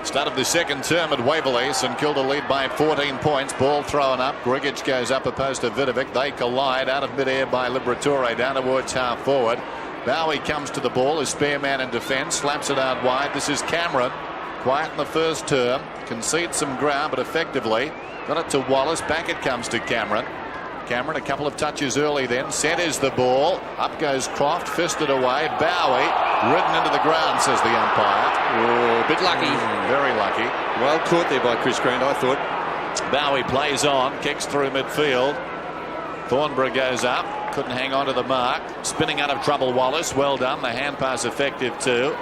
Start of the second term at Waverley. St Kilda lead by 14 points. Ball thrown up. Grigic goes up opposed to Vidovic. They collide out of midair by Liberatore down towards half forward. Bowie comes to the ball. His spare man in defence. Slaps it out wide. This is Cameron. Quiet in the first term. Concedes some ground, but effectively got it to Wallace. Back it comes to Cameron. Cameron a couple of touches early then. Centres the ball. Up goes Croft. Fisted away. Bowie ridden into the ground, says the umpire. Oh, a bit lucky. Very lucky. Well caught there by Chris Grant, I thought. Bowie plays on. Kicks through midfield. Thornborough goes up. Couldn't hang on to the mark. Spinning out of trouble Wallace. Well done. The hand pass effective too.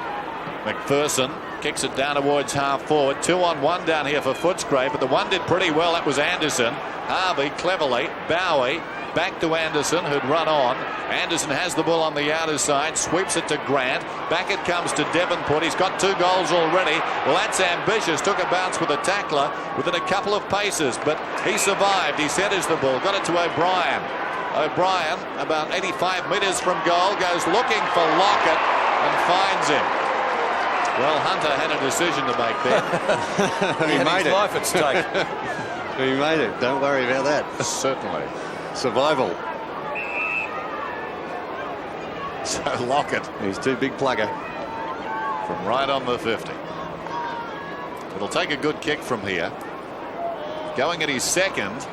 McPherson kicks it down towards half forward. 2-on-1 down here for Footscray, but the one did pretty well. That was Anderson. Harvey cleverly. Bowie back to Anderson, who'd run on. Anderson has the ball on the outer side, sweeps it to Grant. Back it comes to Devonport. He's got 2 goals already. Well, that's ambitious. Took a bounce with a tackler within a couple of paces, but he survived. He centres the ball, got it to O'Brien. O'Brien, about 85 metres from goal, goes looking for Lockett and finds him. Well, Hunter had a decision to make there. He made his it. life at stake. He made it. Don't worry about that. Certainly. Survival. So Lockett. He's too big plugger. From right on the 50. It'll take a good kick from here. Going at his second,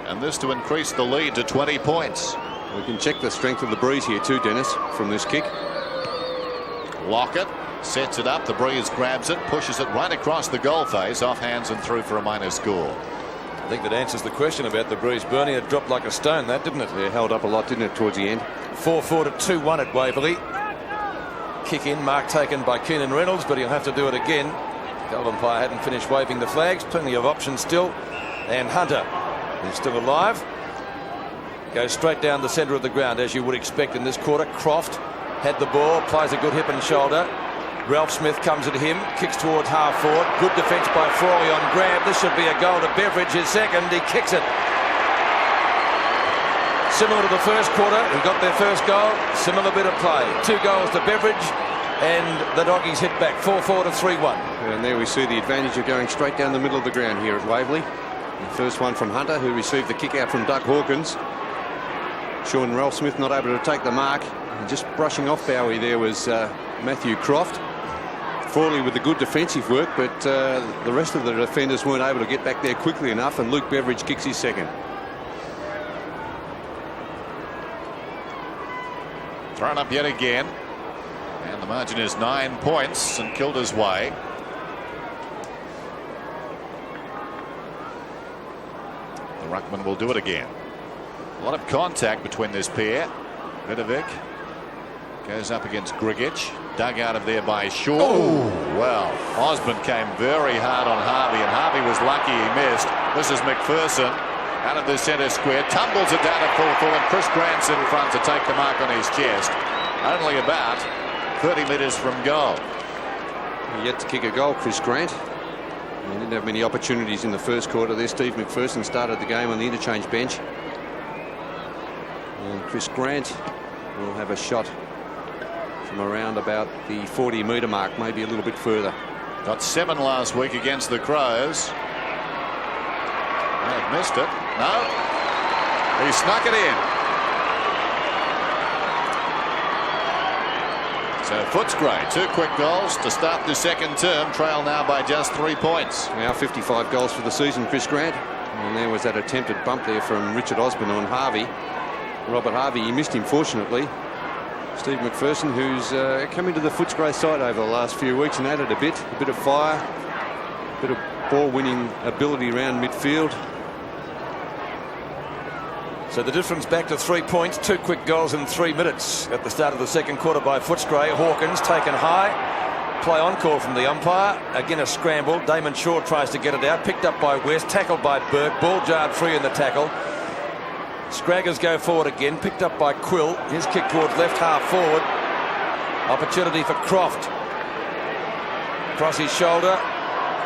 and this to increase the lead to 20 points. We can check the strength of the breeze here too, Dennis, from this kick. Lockett sets it up. The breeze grabs it, pushes it right across the goal face, off hands and through for a minor score. I think that answers the question about the breeze. Bernie, it dropped like a stone, that, didn't it? Yeah, held up a lot, didn't it, towards the end? 4-4 to 2-1 at Waverley. Kick in, mark taken by Keenan Reynolds, but he'll have to do it again. The umpire hadn't finished waving the flags. Plenty of options still. And Hunter is still alive. Goes straight down the centre of the ground, as you would expect in this quarter. Croft had the ball, plays a good hip and shoulder. Ralph Smith comes at him, kicks towards half forward. Good defence by Frawley on grab. This should be a goal to Beveridge. His second, he kicks it. Similar to the first quarter, he got their first goal. Similar bit of play. 2 goals to Beveridge, and the Doggies hit back 4-4 to 3-1. And there we see the advantage of going straight down the middle of the ground here at Waverley. The first one from Hunter, who received the kick out from Doug Hawkins. Sean Ralph Smith not able to take the mark. And just brushing off Bowie there was Matthew Croft. Frawley with the good defensive work, but the rest of the defenders weren't able to get back there quickly enough, and Luke Beveridge kicks his second. Thrown up yet again, and the margin is 9 points St Kilda's way. The ruckman will do it again. A lot of contact between this pair. Vidovic goes up against Grigic. Dug out of there by Shaw. Oh, well, Osborne came very hard on Harvey, and Harvey was lucky he missed. This is McPherson out of the centre square. Tumbles it down to full forward. Chris Grant's in front to take the mark on his chest. Only about 30 metres from goal. Yet to kick a goal, Chris Grant. He didn't have many opportunities in the first quarter there. Steve McPherson started the game on the interchange bench. And Chris Grant will have a shot from around about the 40-metre mark, maybe a little bit further. Got 7 last week against the Crows. They've missed it. No. He snuck it in. So Footscray, 2 quick goals to start the second term. Trail now by just 3 points. Now 55 goals for the season, Chris Grant. And there was that attempted bump there from Richard Osborne on Harvey. Robert Harvey, he missed him fortunately. Steve McPherson, who's come into the Footscray side over the last few weeks and added a bit of fire, a bit of ball-winning ability around midfield. So the difference back to 3 points. 2 quick goals in 3 minutes at the start of the second quarter by Footscray. Hawkins taken high. Play on call from the umpire. Again a scramble. Damon Shaw tries to get it out. Picked up by West. Tackled by Burke. Ball jarred free in the tackle. Scraggers go forward again. Picked up by Quill. His kick towards left half forward. Opportunity for Croft. Across his shoulder.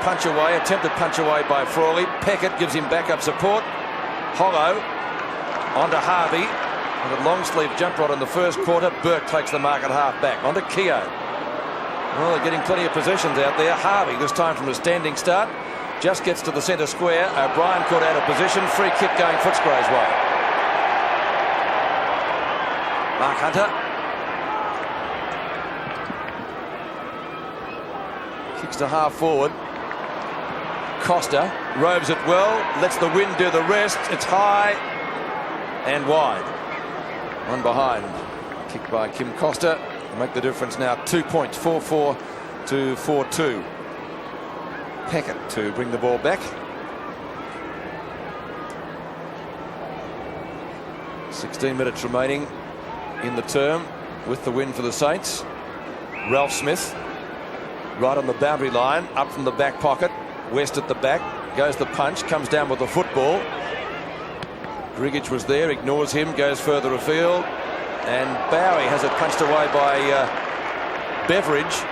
Punch away. Attempted punch away by Frawley. Peckett gives him backup support. Hollow onto Harvey. And a long sleeve jump rod in the first quarter. Burke takes the mark at half back. Onto Keogh. Well, they're getting plenty of possessions out there. Harvey, this time from a standing start, just gets to the centre square. O'Brien caught out of position. Free kick going Footscray's way. Mark Hunter. Kicks to half forward. Costa robes it well, lets the wind do the rest. It's high and wide. One behind. Kick by Kim Costa. Make the difference now 2 points, 4-4 to 4-2. Peckett to bring the ball back. 16 minutes remaining in the term with the win for the Saints. Ralph Smith right on the boundary line, up from the back pocket. West at the back, goes the punch, comes down with the football. Grigich was there, ignores him, goes further afield. And Bowie has it punched away by Beveridge.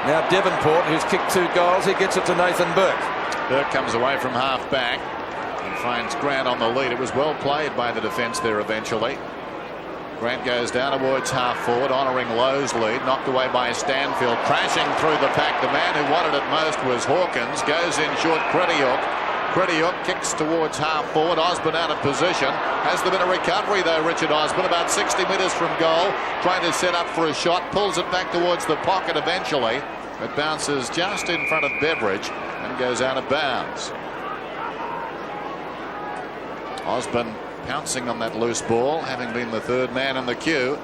Now Devonport, who's kicked 2 goals, he gets it to Nathan Burke. Burke comes away from half back and finds Grant on the lead. It was well played by the defence there eventually. Grant goes down towards half forward, honouring Lowe's lead. Knocked away by Stanfield, crashing through the pack. The man who wanted it most was Hawkins. Goes in short, Crediuk kicks towards half forward. Osborne out of position. Has the bit of recovery though, Richard Osborne, about 60 metres from goal, trying to set up for a shot. Pulls it back towards the pocket eventually. It bounces just in front of Beveridge and goes out of bounds. Osborne pouncing on that loose ball, having been the third man in the queue.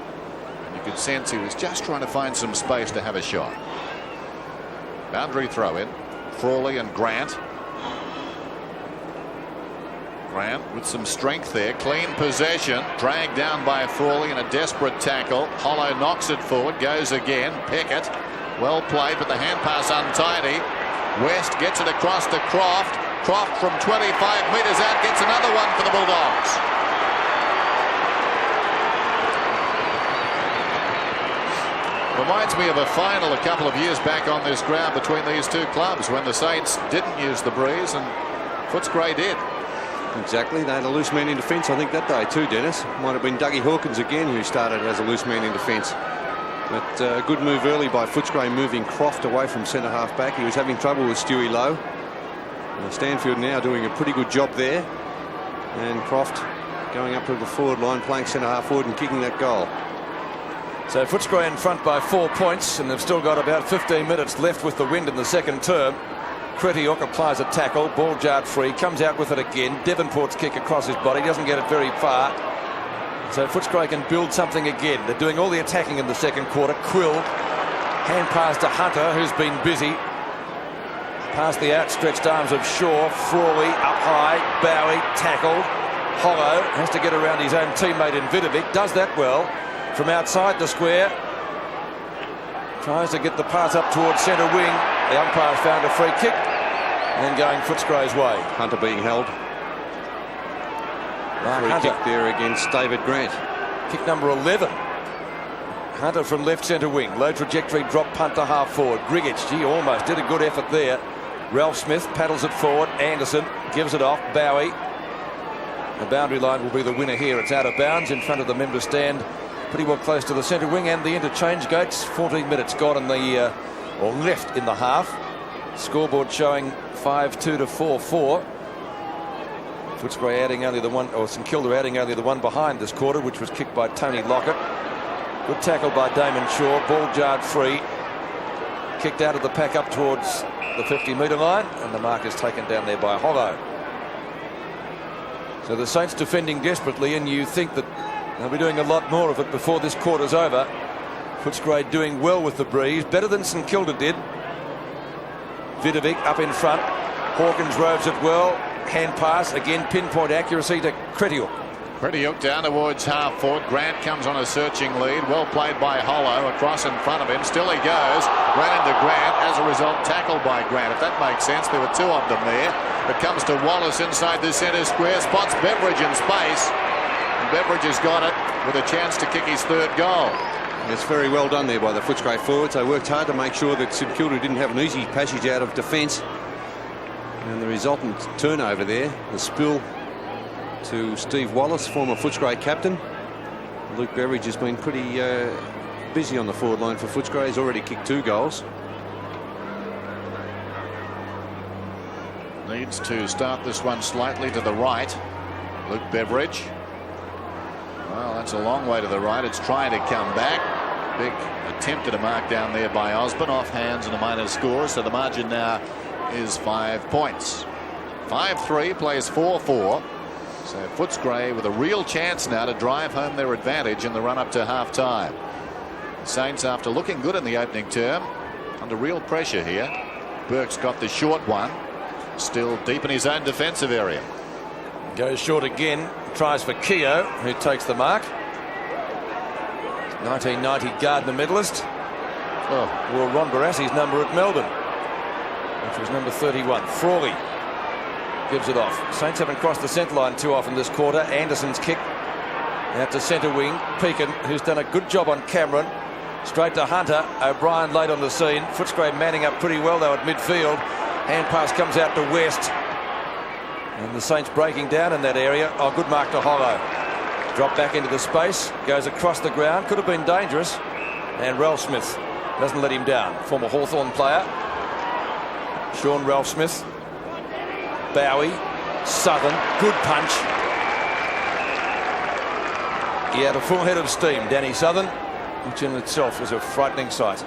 You could sense he was just trying to find some space to have a shot. Boundary throw in. Frawley and Grant. Grant with some strength there. Clean possession. Dragged down by Frawley in a desperate tackle. Hollow knocks it forward. Goes again. Peckett. Well played, but the hand pass untidy. West gets it across to Croft. Croft from 25 metres out gets another one for the Bulldogs. Reminds me of a final a couple of years back on this ground between these two clubs when the Saints didn't use the breeze and Footscray did. Exactly. They had a loose man in defence, I think, that day too, Dennis. Might have been Dougie Hawkins again who started as a loose man in defence. But good move early by Footscray, moving Croft away from centre half back. He was having trouble with Stewie Lowe. Stanfield now doing a pretty good job there. And Croft going up to the forward line, playing centre half forward and kicking that goal. So Footscray in front by 4 points, and they've still got about 15 minutes left with the wind in the second term. Cretiok applies a tackle, ball jarred free, comes out with it again. Devonport's kick across his body, doesn't get it very far. So Footscray can build something again. They're doing all the attacking in the second quarter. Quill, hand pass to Hunter, who's been busy. Past the outstretched arms of Shaw. Frawley up high. Bowie tackled. Hollow has to get around his own teammate in Vidovic. Does that well. From outside the square. Tries to get the pass up towards centre wing. The umpire found a free kick. And going Footscray's way. Hunter being held. Free kick there against David Grant. Kick number 11. Hunter from left centre wing. Low trajectory drop punt to half forward. Grigich, gee, almost did a good effort there. Ralph Smith paddles it forward. Anderson gives it off. Bowie. The boundary line will be the winner here. It's out of bounds in front of the member stand. Pretty well close to the centre wing and the interchange gates. 14 minutes gone in the or left in the half. Scoreboard showing 5-2 to 4-4. Footscray adding only the one, or St Kilda adding only the one behind this quarter, which was kicked by Tony Lockett. Good tackle by Damon Shaw. Ball jarred free. Kicked out of the pack up towards the 50-metre line, and the mark is taken down there by Hollow. So the Saints defending desperately, and you think that they'll be doing a lot more of it before this quarter's over. Footscray doing well with the breeze, better than St Kilda did. Vidovic up in front. Hawkins roves it well. Hand pass, again pinpoint accuracy to Cretiuk. Cretiuk down towards half forward. Grant comes on a searching lead. Well played by Hollow across in front of him. Still he goes. Ran into Grant. As a result, tackled by Grant. If that makes sense, there were two of them there. It comes to Wallace inside the centre square. Spots Beveridge in space. And Beveridge has got it with a chance to kick his third goal. It's very well done there by the Footscray forwards. They worked hard to make sure that St Kilda didn't have an easy passage out of defence. And the resultant turnover there, the spill to Steve Wallace, former Footscray captain. Luke Beveridge has been pretty busy on the forward line for Footscray. He's already kicked 2 goals. Needs to start this one slightly to the right. Luke Beveridge. Well, that's a long way to the right. It's trying to come back. Big attempt at a mark down there by Osborne. Off hands and a minor score. So the margin now is 5 points. 5-3 plays 4-4. So Footscray with a real chance now to drive home their advantage in the run up to half time. Saints, after looking good in the opening term, under real pressure here. Burke's got the short one. Still deep in his own defensive area. Goes short again. Tries for Keogh, who takes the mark. 1990 Gardner medalist. Wore Ron Barassi's number at Melbourne, which was number 31. Frawley gives it off. Saints haven't crossed the centre line too often this quarter. Anderson's kick out to centre wing. Pekin, who's done a good job on Cameron. Straight to Hunter. O'Brien late on the scene. Footscray manning up pretty well though at midfield. Hand pass comes out to West. And the Saints breaking down in that area. Oh, good mark to Hollow. Drop back into the space. Goes across the ground. Could have been dangerous. And Ralph Smith doesn't let him down. Former Hawthorn player. Sean Ralph Smith. Bowie. Southern. Good punch. He had a full head of steam, Danny Southern, which in itself is a frightening sight.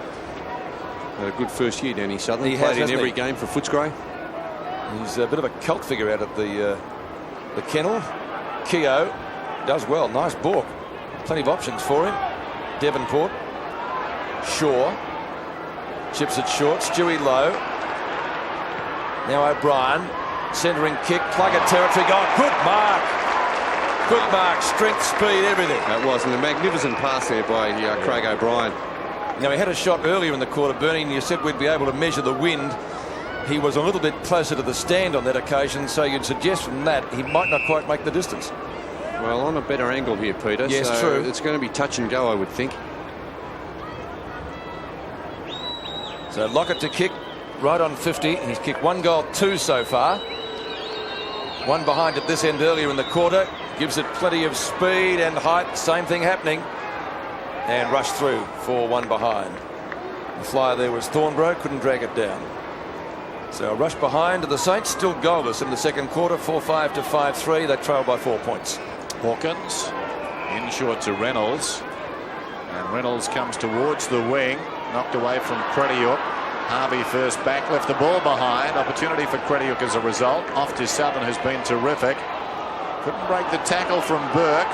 Had a good first year, Danny Southern. He played has, in every he? game for Footscray. He's a bit of a cult figure out at the kennel. Keogh does well. Nice balk. Plenty of options for him. Devonport. Shaw. Chips it short. Stewie Lowe. Now O'Brien. Centering kick. Plug it territory. Going. Good mark. Good mark. Strength, speed, everything. That was a magnificent pass there by Craig O'Brien. Now, he had a shot earlier in the quarter, Bernie, and you said we'd be able to measure the wind. He was a little bit closer to the stand on that occasion, so you'd suggest from that he might not quite make the distance. Well, on a better angle here, Peter. Yes, so true. It's going to be touch and go, I would think. So Lockett to kick right on 50. He's kicked 1 goal, 2 so far. 1 behind at this end earlier in the quarter. Gives it plenty of speed and height. Same thing happening. And rushed through for 1 behind. The flyer there was Thornborough. Couldn't drag it down. So a rush behind. The Saints still goalless in the second quarter. 4-5 to 5-3. They trail by 4 points. Hawkins in short to Reynolds. And Reynolds comes towards the wing. Knocked away from Crediuk. Harvey first back. Left the ball behind. Opportunity for Crediuk as a result. Off to Southern, who's been terrific. Couldn't break the tackle from Burke.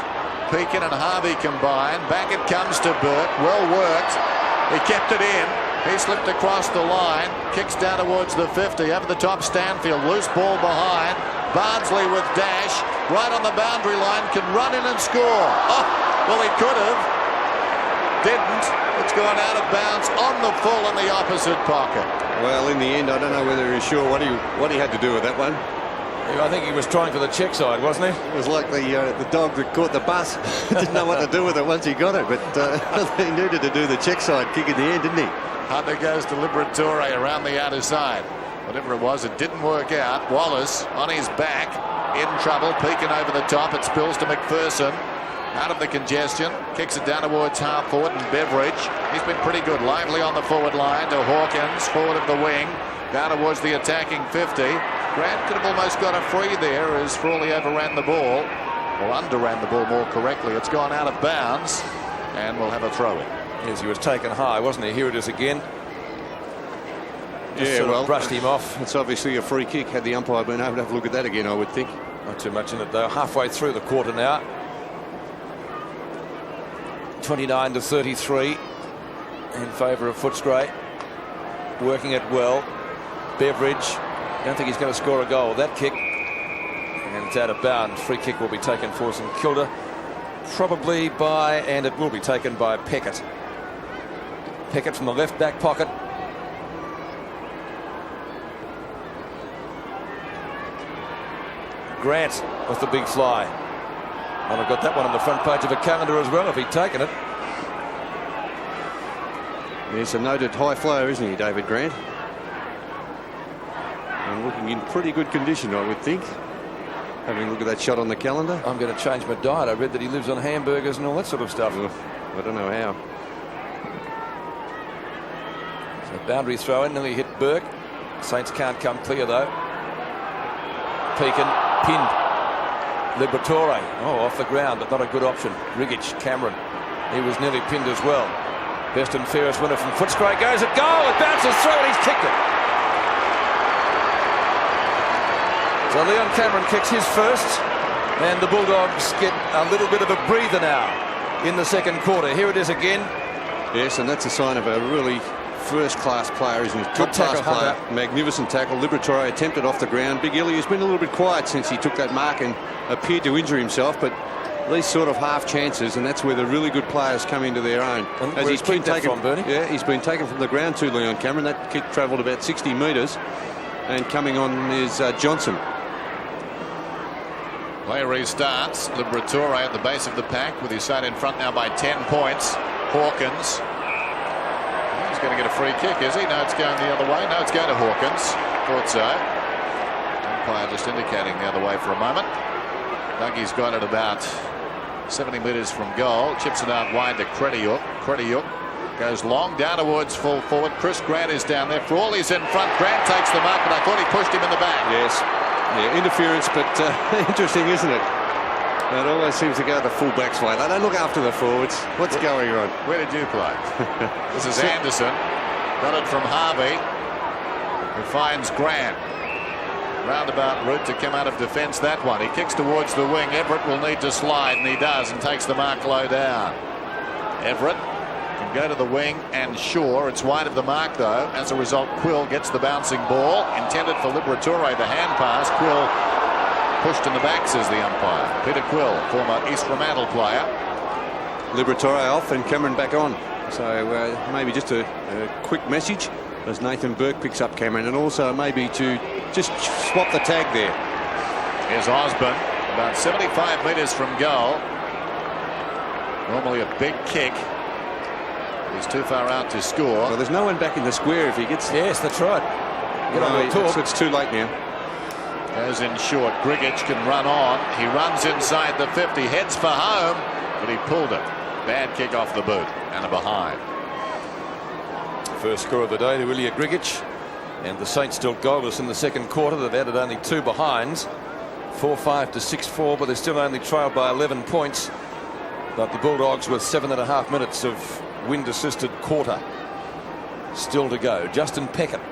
Pekin and Harvey combined. Back it comes to Burke. Well worked. He kept it in. He slipped across the line. Kicks down towards the 50. Over the top, Stanfield. Loose ball behind. Bardsley with dash. Right on the boundary line. Can run in and score. Oh, well, he could have. Didn't. It's gone out of bounds on the full in the opposite pocket. Well, in the end, I don't know whether he's sure what he had to do with that one. I think he was trying for the check side, wasn't he? It was like the dog that caught the bus. Didn't know what to do with it once he got it, but he needed to do the check side kick in the end, didn't he? Hunter goes to Liberatore around the outer side. Whatever it was, it didn't work out. Wallace on his back, in trouble. Pekin over the top. It spills to McPherson. Out of the congestion. Kicks it down towards half forward and Beveridge. He's been pretty good. Lively on the forward line to Hawkins. Forward of the wing. Down towards the attacking 50. Grant could have almost got a free there as Frawley overran the ball. Or underran the ball more correctly. It's gone out of bounds. And we'll have a throw in. Yes, he was taken high, wasn't he? Here it is again. Just yeah, sort of well, brushed him off. It's obviously a free kick. Had the umpire been able to have a look at that again, I would think. Not too much in it though. Halfway through the quarter now. 29 to 33 in favour of Footscray. Working it well. Beveridge. Don't think he's going to score a goal with that kick. And it's out of bounds. Free kick will be taken for St Kilda. Probably by, and it will be taken by Peckett. Peckett from the left back pocket. Grant with the big fly. And I've got that one on the front page of the calendar as well if he'd taken it. He's a noted high flyer, isn't he, David Grant? And looking in pretty good condition, I would think. Having a look at that shot on the calendar. I'm going to change my diet. I read that he lives on hamburgers and all that sort of stuff. I don't know how. boundary throw in, nearly hit Burke. Saints can't come clear though. Pekin pinned. Liberatore, off the ground, but not a good option. Grigic, Cameron, he was nearly pinned as well. Best and fairest winner from Footscray goes at goal. It bounces through and he's kicked it. So Leon Cameron kicks his first, and the Bulldogs get a little bit of a breather now in the second quarter. Here it is again. Yes, and that's a sign of a really first-class player, isn't he? Top-class player. Magnificent tackle. Liberatore attempted off the ground. Big Illy has been a little bit quiet since he took that mark and appeared to injure himself, but these sort of half chances, and that's where the really good players come into their own. And as he's been taken from, Bernie? Yeah, he's been taken from the ground to Leon Cameron. That kick travelled about 60 metres, and coming on is Johnson. Play restarts. Liberatore at the base of the pack with his side in front now by 10 points. Hawkins. He's going to get a free kick, is he? No, it's going the other way. No, it's going to Hawkins. Thought so. Umpire just indicating the other way for a moment. Dougie's got it about 70 metres from goal. Chips it out wide to Crediuk. Crediuk goes long down towards full forward. Chris Grant is down there. Frawley's in front. Grant takes the mark, but I thought he pushed him in the back. Yes. Yeah, interference, but interesting, isn't it? It always seems to go the full-back's way. They don't look after the forwards. What's going on? Where did you play? This is Anderson. Got it from Harvey, who finds Grant. Roundabout route to come out of defence, that one. He kicks towards the wing. Everett will need to slide, and he does, and takes the mark low down. Everett can go to the wing and Shaw. It's wide of the mark, though. As a result, Quill gets the bouncing ball. Intended for Liberatore, the hand pass. Quill pushed in the back, says the umpire. Peter Quill, former East Fremantle player. Liberatore off and Cameron back on. So maybe just a quick message as Nathan Burke picks up Cameron, and also maybe to just swap the tag there. Here's Osborne, about 75 metres from goal. Normally a big kick. He's too far out to score. Well, there's no one back in the square if he gets... Yes, that's right. Get on the talk. It's too late now. Goes in short. Grigic can run on. He runs inside the 50, heads for home, but he pulled it. Bad kick off the boot and a behind. First score of the day to Ilya Grigic, and the Saints still goalless in the second quarter. They've added only 2 behinds, 4-5 to 6-4, but they're still only trailed by 11 points. But the Bulldogs with 7.5 minutes of wind-assisted quarter still to go. Justin Peckett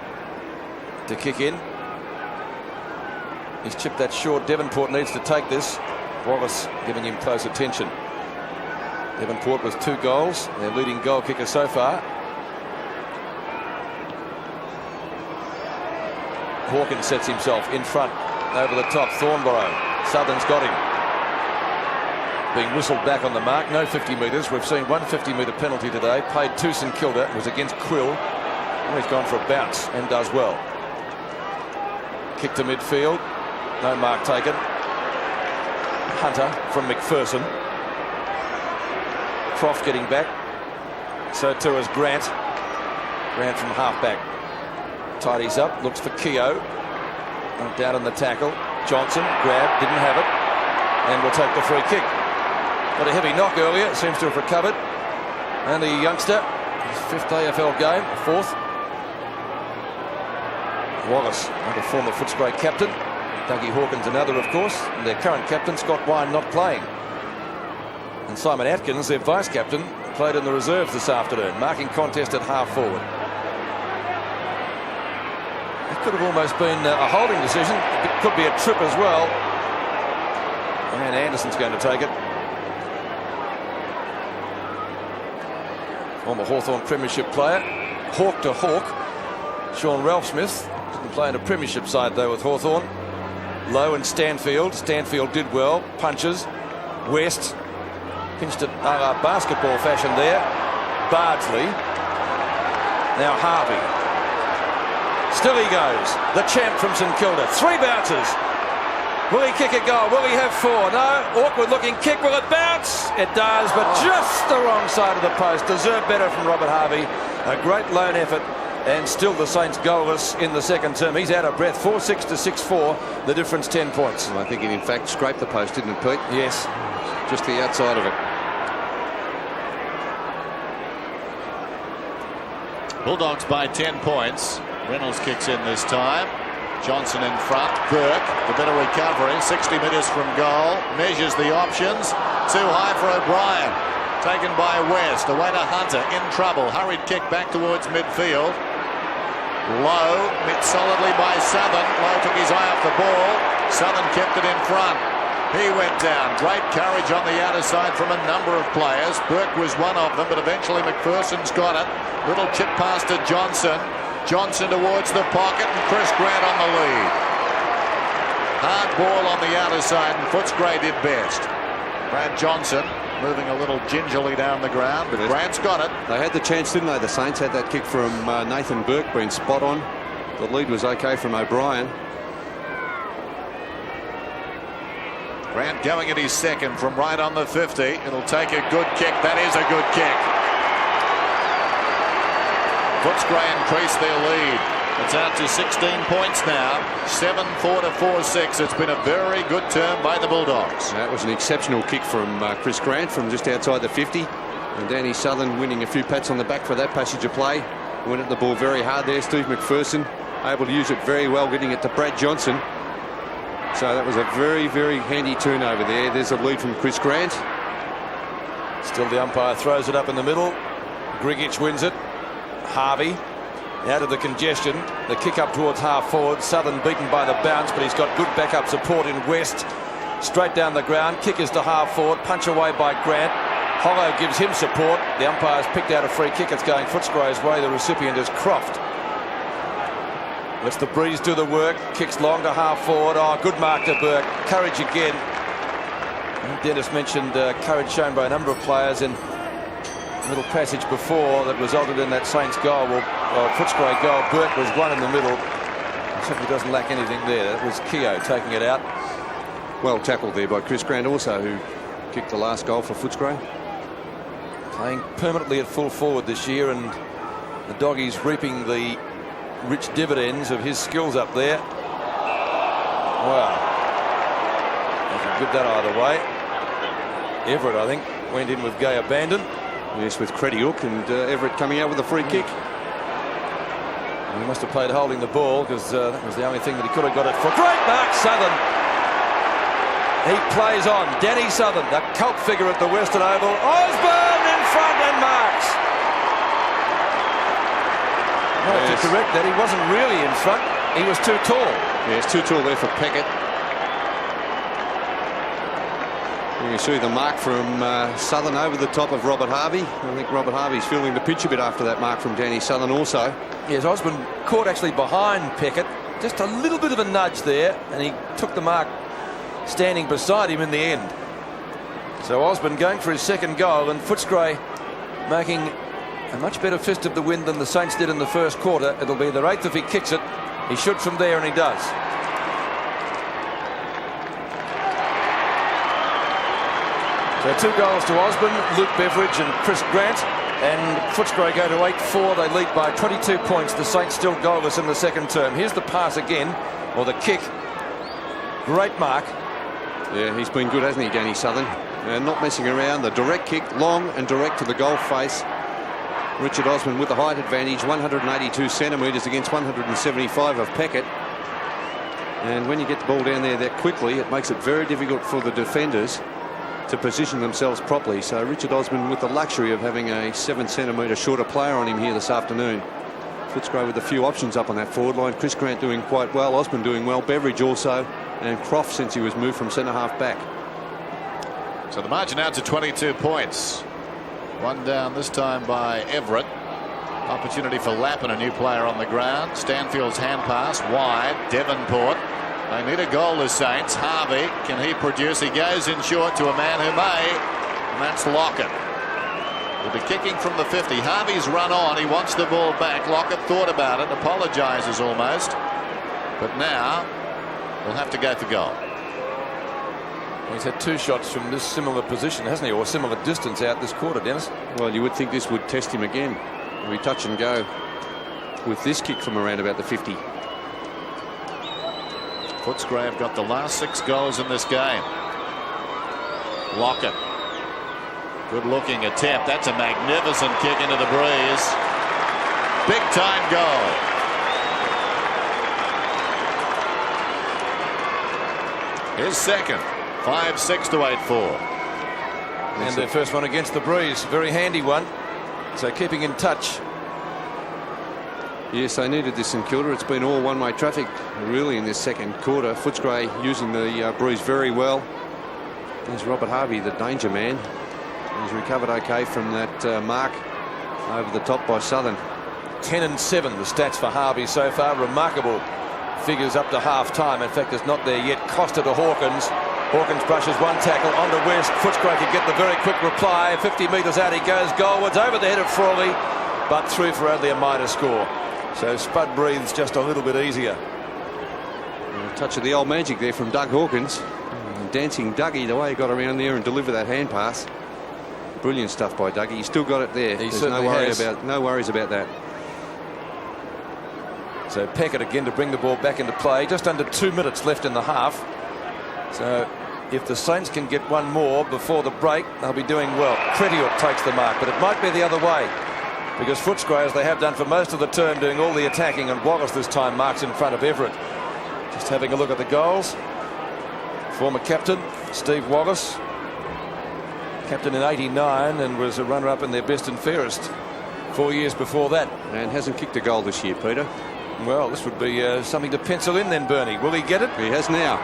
to kick in. He's chipped that short. Devonport needs to take this. Wallace giving him close attention. Devonport with 2 goals, their leading goal kicker so far. Hawkins sets himself in front over the top. Thornborough. Southern's got him. Being whistled back on the mark. No 50 metres. We've seen one 50-metre penalty today. Paid to St Kilda. It was against Quill. And he's gone for a bounce and does well. Kick to midfield. No mark taken. Hunter from McPherson. Croft getting back. So too is Grant. Grant from halfback. Tidies up, looks for Keogh. Down in the tackle. Johnson, grab, didn't have it. And will take the free kick. Got a heavy knock earlier, seems to have recovered. And the youngster, his 5th AFL game, 4th. Wallace, the former Footscray captain. Dougie Hawkins, another, of course. And their current captain, Scott Wine, not playing. And Simon Atkins, their vice captain, played in the reserves this afternoon, marking contest at half forward. It could have almost been a holding decision. It could be a trip as well. And Anderson's going to take it. Former Hawthorn Premiership player. Hawk to Hawk. Sean Ralphsmith didn't play in a Premiership side though with Hawthorn. Low and Stanfield. Stanfield did well. Punches. West. Pinched it basketball fashion there. Bardsley. Now Harvey. Still he goes. The champ from St Kilda. 3 bounces. Will he kick a goal? Will he have 4? No. Awkward looking kick. Will it bounce? It does, but just the wrong side of the post. Deserved better from Robert Harvey. A great lone effort. And still the Saints goalless in the second term. He's out of breath. 4-6 to 6-4. The difference 10 points. Well, I think it in fact scraped the post, didn't it, Pete? Yes. Just the outside of it. Bulldogs by 10 points. Reynolds kicks in this time. Johnson in front. Burke, the better recovery. 60 metres from goal. Measures the options. Too high for O'Brien. Taken by West. Away to Hunter. In trouble. Hurried kick back towards midfield. Low. Met solidly by Southern. Low took his eye off the ball. Southern kept it in front. He went down. Great courage on the outer side from a number of players. Burke was one of them, but eventually McPherson's got it. Little chip pass to Johnson. Johnson towards the pocket, and Chris Grant on the lead. Hard ball on the outer side, and Footscray did best. Brad Johnson moving a little gingerly down the ground, but Grant's got it. They had the chance, didn't they? The Saints had that kick from Nathan Burke being spot on. The lead was okay from O'Brien. Grant going at his second from right on the 50. It'll take a good kick. That is a good kick. Footscray increased their lead. It's out to 16 points now. 7-4 to 4-6. It's been a very good term by the Bulldogs. That was an exceptional kick from Chris Grant from just outside the 50. And Danny Southern winning a few pats on the back for that passage of play. Went at the ball very hard there. Steve McPherson able to use it very well, getting it to Brad Johnson. So that was a very, very handy turnover there. There's a lead from Chris Grant. Still the umpire throws it up in the middle. Grigic wins it. Harvey out of the congestion. The kick up towards half forward. Southern beaten by the bounce, but he's got good backup support in West. Straight down the ground. Kick is to half forward. Punch away by Grant. Hollow gives him support. The umpire's picked out a free kick. It's going Footscray's way. The recipient is Croft. Lets the breeze do the work. Kicks long to half forward. Oh, good mark to Burke. Courage again. Dennis mentioned courage shown by a number of players in a little passage before that resulted in that Saints goal. Well, Footscray goal. Burke was one in the middle. He certainly doesn't lack anything there. That was Keogh taking it out. Well tackled there by Chris Grant also, who kicked the last goal for Footscray. Playing permanently at full forward this year, and the doggies reaping the rich dividends of his skills up there. Wow. You can give that either way. Everett, I think, went in with Gay Abandon. Yes, with Creddy Hook and Everett coming out with a free kick. He must have played holding the ball, because that was the only thing that he could have got it for. Great mark, Southern. He plays on. Danny Southern, the cult figure at the Western Oval. Osborne in front and marks. Well, to correct that, he wasn't really in front. He was too tall. Yeah, it's too tall there for Peckett. You see the mark from Southern over the top of Robert Harvey. I think Robert Harvey's feeling the pinch a bit after that mark from Danny Southern also. Yes, Osborne caught actually behind Peckett. Just a little bit of a nudge there, and he took the mark standing beside him in the end. So Osborne going for his second goal, and Footscray making a much better fist of the wind than the Saints did in the first quarter. It'll be their 8th if he kicks it. He should from there, and he does. So 2 goals to Osborne, Luke Beveridge and Chris Grant, and Footscray go to 8-4. They lead by 22 points. The Saints still goalless in the second term. Here's the pass again, or the kick. Great mark. Yeah, he's been good, hasn't he, Danny Southern? Not messing around. The direct kick, long and direct to the goal face. Richard Osborne with the height advantage, 182 centimetres against 175 of Peckett. And when you get the ball down there that quickly, it makes it very difficult for the defenders to position themselves properly. So Richard Osborne with the luxury of having a 7 centimetre shorter player on him here this afternoon. Footscray with a few options up on that forward line. Chris Grant doing quite well, Osborne doing well, Beveridge also, and Croft since he was moved from centre half back. So the margin out to 22 points. One down this time by Everett. Opportunity for Lappin, a new player on the ground. Stanfield's hand pass wide. Devonport. They need a goal, the Saints. Harvey, can he produce? He goes in short to a man who may, and that's Lockett. He'll be kicking from the 50. Harvey's run on. He wants the ball back. Lockett thought about it, apologises almost. But now we'll have to go for goal. He's had 2 shots from this similar position, hasn't he, or similar distance out this quarter, Dennis? Well, you would think this would test him again. We touch and go with this kick from around about the 50. Footscray have got the last 6 goals in this game. Lockett. Good looking attempt. That's a magnificent kick into the breeze. big time goal. His second. 5-6 to 8-4. And their first one against the Breeze. Very handy one. So keeping in touch. Yes, they needed this in Kilda. It's been all one-way traffic really in this second quarter. Footscray using the Breeze very well. There's Robert Harvey, the danger man. He's recovered okay from that mark over the top by Southern. 10 and 7 the stats for Harvey so far. Remarkable figures up to half-time. In fact, it's not there yet. Costa to Hawkins. Hawkins brushes one tackle onto West. Footscray could get the very quick reply. 50 metres out he goes goalwards over the head of Frawley, but through for only a minor score. So Spud breathes just a little bit easier. A touch of the old magic there from Doug Hawkins. Dancing Dougie, the way he got around there and delivered that hand pass. Brilliant stuff by Dougie. He's still got it there. There's no worries about that. So Peckett again to bring the ball back into play. Just under 2 minutes left in the half. So if the Saints can get one more before the break, they'll be doing well. Cretiuk takes the mark, but it might be the other way, because Footscray, as they have done for most of the term, doing all the attacking, and Wallace this time marks in front of Everett. Just having a look at the goals. Former captain Steve Wallace, captain in '89 and was a runner-up in their best and fairest 4 years before that. And hasn't kicked a goal this year, Peter. Well, this would be something to pencil in then, Bernie. Will he get it? He has now.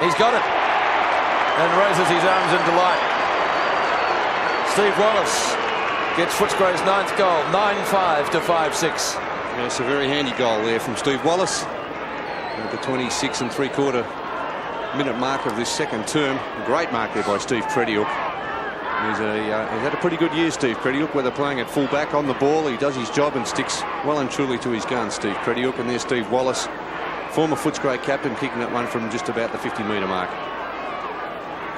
He's got it. And raises his arms in delight. Steve Wallace gets Footscray's 9th goal. 9-5 to 5-6. Yeah, it's a very handy goal there from Steve Wallace. At the 26 and 3/4 minute mark of this second term. A great mark there by Steve Cretiuk. He's had a pretty good year, Steve Cretiuk, whether playing at full back on the ball. He does his job and sticks well and truly to his gun, Steve Cretiuk. And there's Steve Wallace, former Footscray captain, kicking that one from just about the 50-metre mark.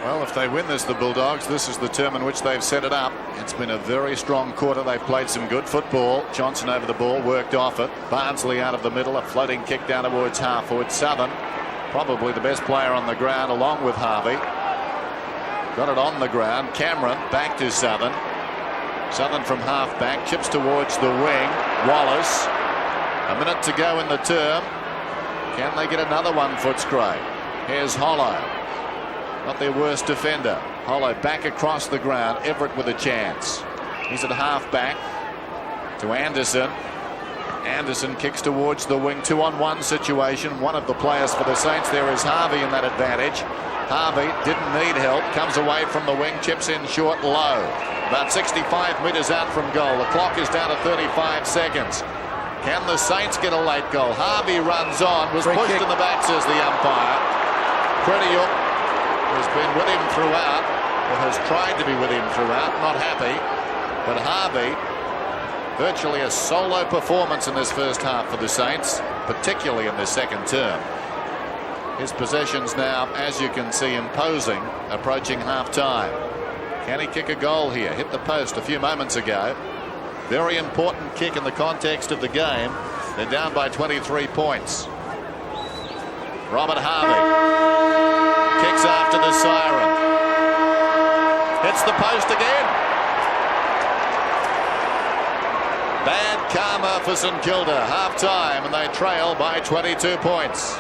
Well, if they win this, the Bulldogs, this is the term in which they've set it up. It's been a very strong quarter. They've played some good football. Johnson over the ball, worked off it. Barnsley out of the middle, a floating kick down towards half forward. Southern, probably the best player on the ground, along with Harvey. Got it on the ground. Cameron back to Southern. Southern from half back, chips towards the wing. Wallace. A minute to go in the term. Can they get another one, Footscray? Here's Hollow. Not their worst defender. Hollow back across the ground. Everett with a chance. He's at half back to Anderson. Anderson kicks towards the wing. 2-on-1 situation. One of the players for the Saints there is Harvey in that advantage. Harvey didn't need help. Comes away from the wing. Chips in short, low. About 65 metres out from goal. The clock is down to 35 seconds. Can the Saints get a late goal? Harvey runs on. Was pushed in the back, says the umpire. Cretiuk has been with him throughout, or has tried to be with him throughout. Not happy. But Harvey, virtually a solo performance in this first half for the Saints, particularly in this second term. His possessions now, as you can see, imposing, approaching half-time. Can he kick a goal here? Hit the post a few moments ago. Very important kick in the context of the game. They're down by 23 points. Robert Harvey kicks after the siren. Hits the post again. Bad karma for St Kilda. Half-time, and they trail by 22 points.